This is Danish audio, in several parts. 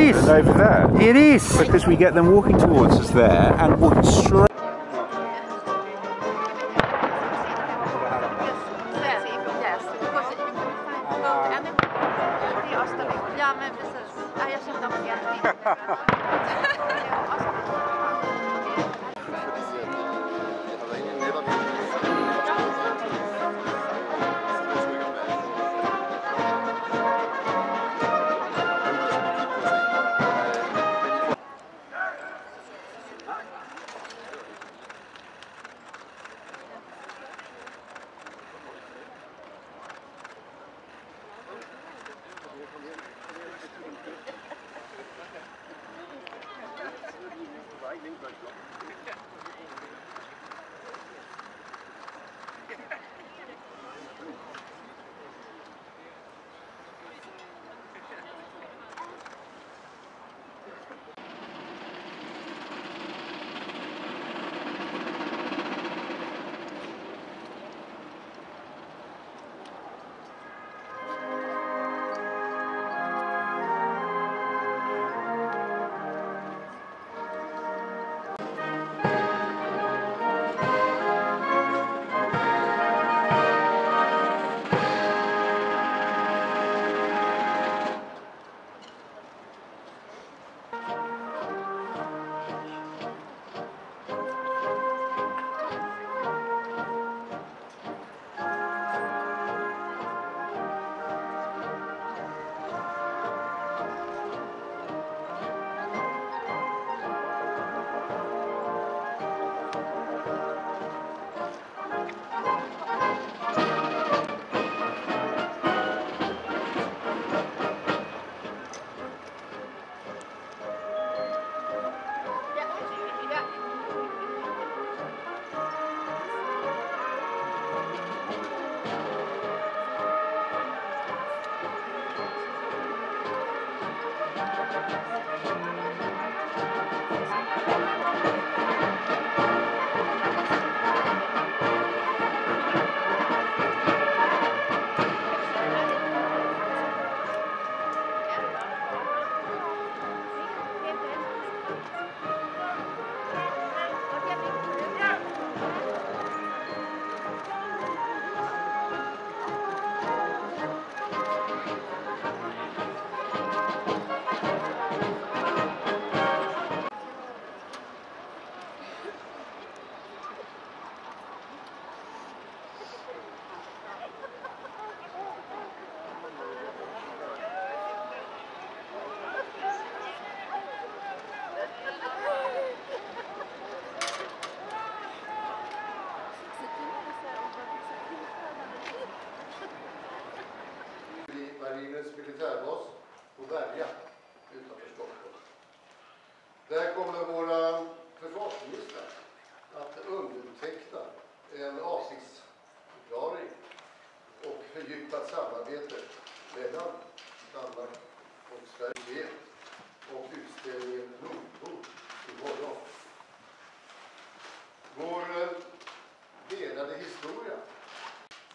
is. And over there. It is. Because we get them walking towards us there and walking straight. Ja, men precis. Ja, jag kände också igen. Marinens militärbas på Berga utanför Stockholm. Där kommer våra försvarsministrar att underteckna en avsiktsförklaring och fördjupat samarbete mellan Danmark och Sverige och utställningen Nordpol imorgon. Vår delade historia.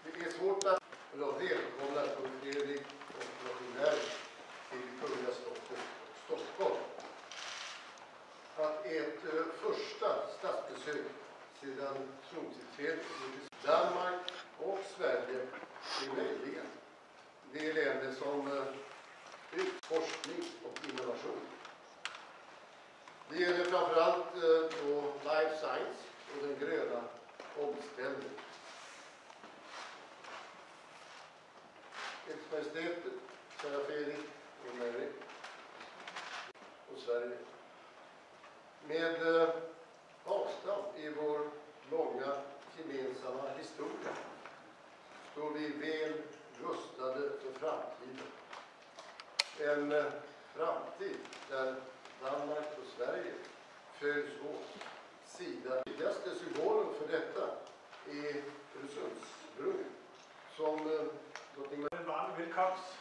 Det är svårt att välkomna Kung Fredrik och Drottning Mary till Kungliga slottet Stockholm. Att ett första statsbesök sedan trontillträdet i Danmark och Sverige är möjliga. Det är länder som forskning och innovation. Det gäller framförallt då life science och den gröna omställningen. Majestäten, kära Fredrik och Mary och Sverige. Med avstamp i vår långa gemensamma historia står vi väl rustade för framtiden. En framtid där Danmark och Sverige följs åt sida. Den viktigaste symbolen för detta är Öresundsbron som drottning varme velkomst,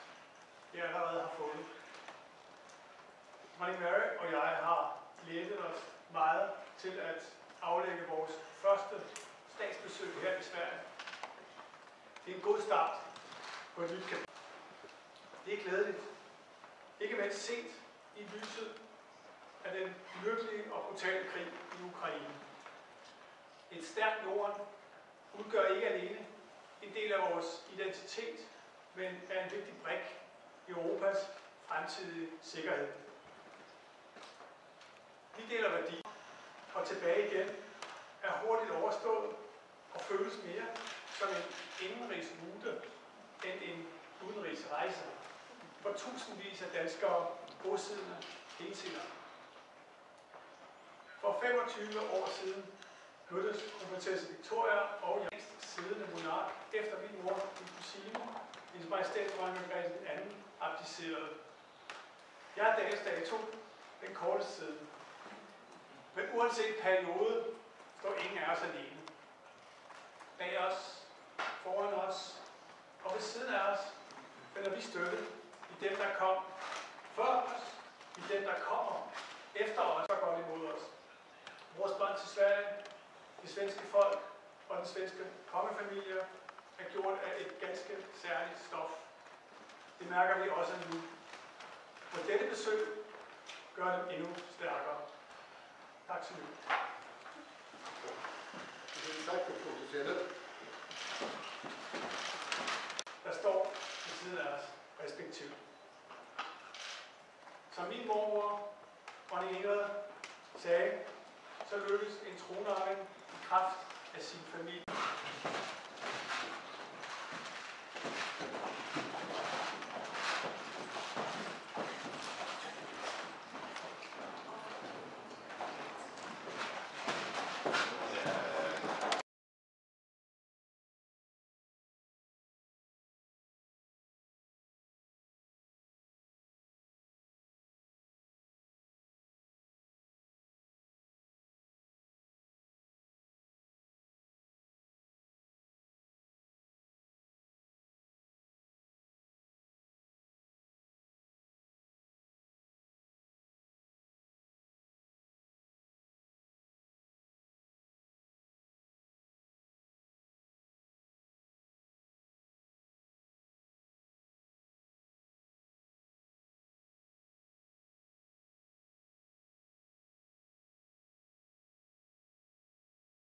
jeg allerede har fået. Dronning Mary og jeg har glædet os meget til at aflægge vores første statsbesøg her i Sverige. Det er en god start på et nyt kapitel. Det er glædeligt. Ikke mindst set i lyset af den lykkelige og brutale krig i Ukraine. Et stærkt Norden udgør ikke alene en del af vores identitet, men er en vigtig brik i Europas fremtidige sikkerhed. Vi deler værdier, og tilbage igen er hurtigt overstået og føles mere som en indenrigsrute end en udenrigsrejse for tusindvis af danskere bosiddende hele tiden. For 25 år siden mødtes kronprinsesse Victoria og jeg siddende monark, efter min mor, min kusine, hendes majestæt dronning Margrethe II, abdicerede. Jeg er dagens dato den korteste siden. Men uanset periode står ingen af os alene. Bag os, foran os og ved siden af os finder vi støtte i dem, der kom før os, i dem, der kommer efter os og godt imod os. Vores bånd til Sverige, det svenske folk og den svenske kongefamilie er gjort af et ganske særligt stof. Det mærker vi også nu. Og dette besøg gør dem endnu stærkere. Tak så mycket. Tak for fokuset. Der står ved siden af os respektivt. Som min mormor, dronning Ingrid, sagde, så lykkes en tronarving i kraft af sin familie.